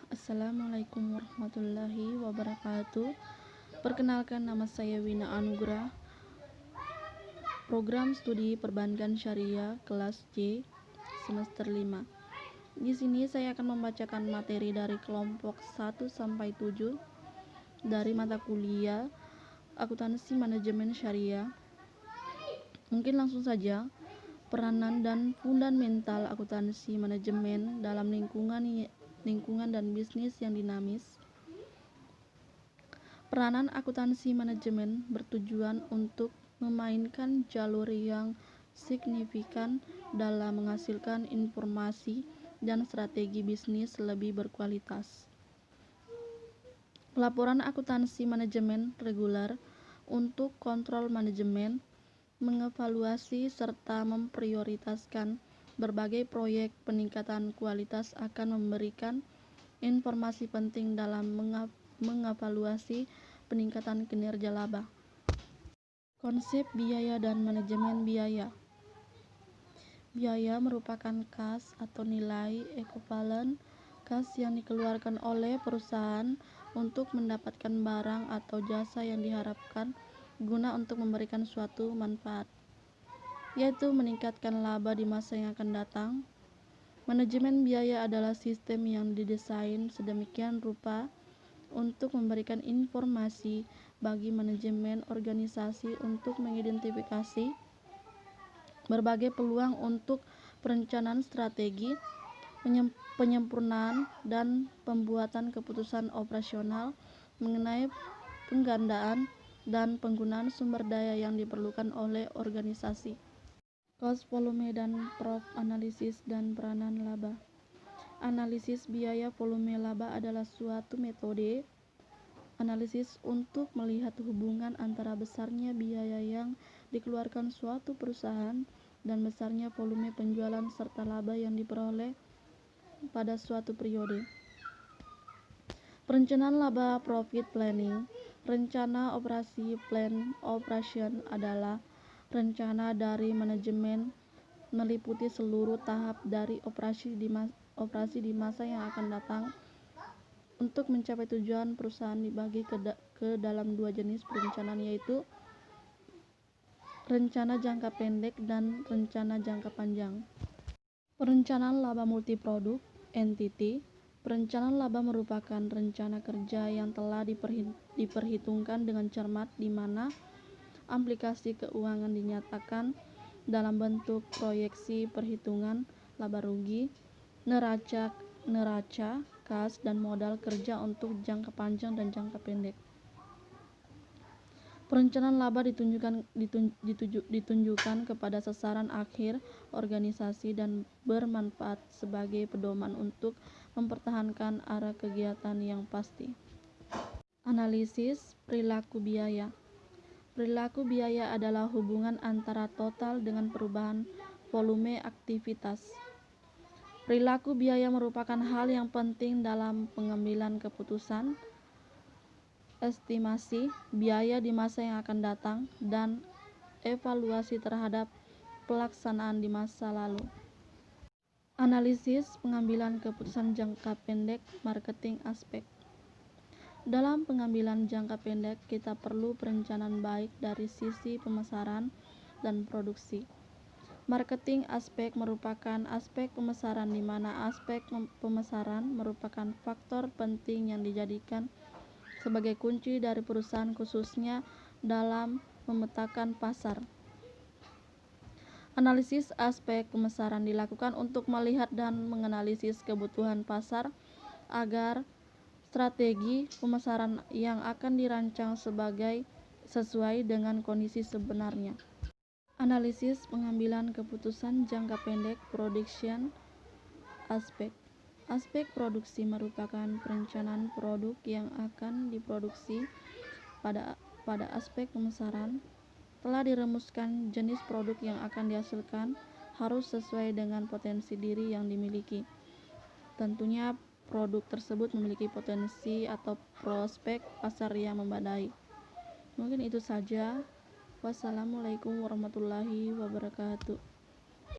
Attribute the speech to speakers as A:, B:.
A: Assalamualaikum warahmatullahi wabarakatuh. Perkenalkan, nama saya Wina Anugrah, program studi perbankan syariah kelas C semester 5. Di sini saya akan membacakan materi dari kelompok 1 sampai 7 dari mata kuliah akuntansi manajemen syariah. Mungkin langsung saja. Peranan dan fundamental akuntansi manajemen dalam lingkungan dan bisnis yang dinamis. Peranan akuntansi manajemen bertujuan untuk memainkan jalur yang signifikan dalam menghasilkan informasi dan strategi bisnis lebih berkualitas. Pelaporan akuntansi manajemen reguler untuk kontrol manajemen, mengevaluasi serta memprioritaskan berbagai proyek peningkatan kualitas akan memberikan informasi penting dalam mengevaluasi peningkatan kinerja laba. Konsep biaya dan manajemen biaya. Biaya merupakan kas atau nilai ekuivalen kas yang dikeluarkan oleh perusahaan untuk mendapatkan barang atau jasa yang diharapkan guna untuk memberikan suatu manfaat, yaitu meningkatkan laba di masa yang akan datang. Manajemen biaya adalah sistem yang didesain sedemikian rupa untuk memberikan informasi bagi manajemen organisasi untuk mengidentifikasi berbagai peluang untuk perencanaan strategi, penyempurnaan, dan pembuatan keputusan operasional mengenai penggandaan dan penggunaan sumber daya yang diperlukan oleh organisasi. Cost, volume, dan profit analisis dan peranan laba. Analisis biaya volume laba adalah suatu metode analisis untuk melihat hubungan antara besarnya biaya yang dikeluarkan suatu perusahaan dan besarnya volume penjualan serta laba yang diperoleh pada suatu periode. Perencanaan laba profit planning. Rencana operasi plan operation adalah rencana dari manajemen meliputi seluruh tahap dari operasi di masa yang akan datang. Untuk mencapai tujuan, perusahaan dibagi ke dalam dua jenis perencanaan, yaitu rencana jangka pendek dan rencana jangka panjang. Perencanaan laba multiproduk entity. Perencanaan laba merupakan rencana kerja yang telah diperhitungkan dengan cermat, di mana aplikasi keuangan dinyatakan dalam bentuk proyeksi perhitungan laba rugi, neraca, kas, dan modal kerja untuk jangka panjang dan jangka pendek. Perencanaan laba ditunjukkan kepada sasaran akhir organisasi dan bermanfaat sebagai pedoman untuk mempertahankan arah kegiatan yang pasti. Analisis perilaku biaya. Perilaku biaya adalah hubungan antara total dengan perubahan volume aktivitas. Perilaku biaya merupakan hal yang penting dalam pengambilan keputusan, estimasi biaya di masa yang akan datang, dan evaluasi terhadap pelaksanaan di masa lalu. Analisis pengambilan keputusan jangka pendek marketing aspek. Dalam pengambilan jangka pendek, kita perlu perencanaan baik dari sisi pemasaran dan produksi. Marketing aspek merupakan aspek pemasaran, di mana aspek pemasaran merupakan faktor penting yang dijadikan sebagai kunci dari perusahaan, khususnya dalam memetakan pasar. Analisis aspek pemasaran dilakukan untuk melihat dan menganalisis kebutuhan pasar agar strategi pemasaran yang akan dirancang sesuai dengan kondisi sebenarnya. Analisis pengambilan keputusan jangka pendek production aspek. Aspek produksi merupakan perencanaan produk yang akan diproduksi. Pada aspek pemasaran, telah dirumuskan jenis produk yang akan dihasilkan harus sesuai dengan potensi diri yang dimiliki. Tentunya produk tersebut memiliki potensi atau prospek pasar yang memadai. Mungkin itu saja. Wassalamualaikum warahmatullahi wabarakatuh.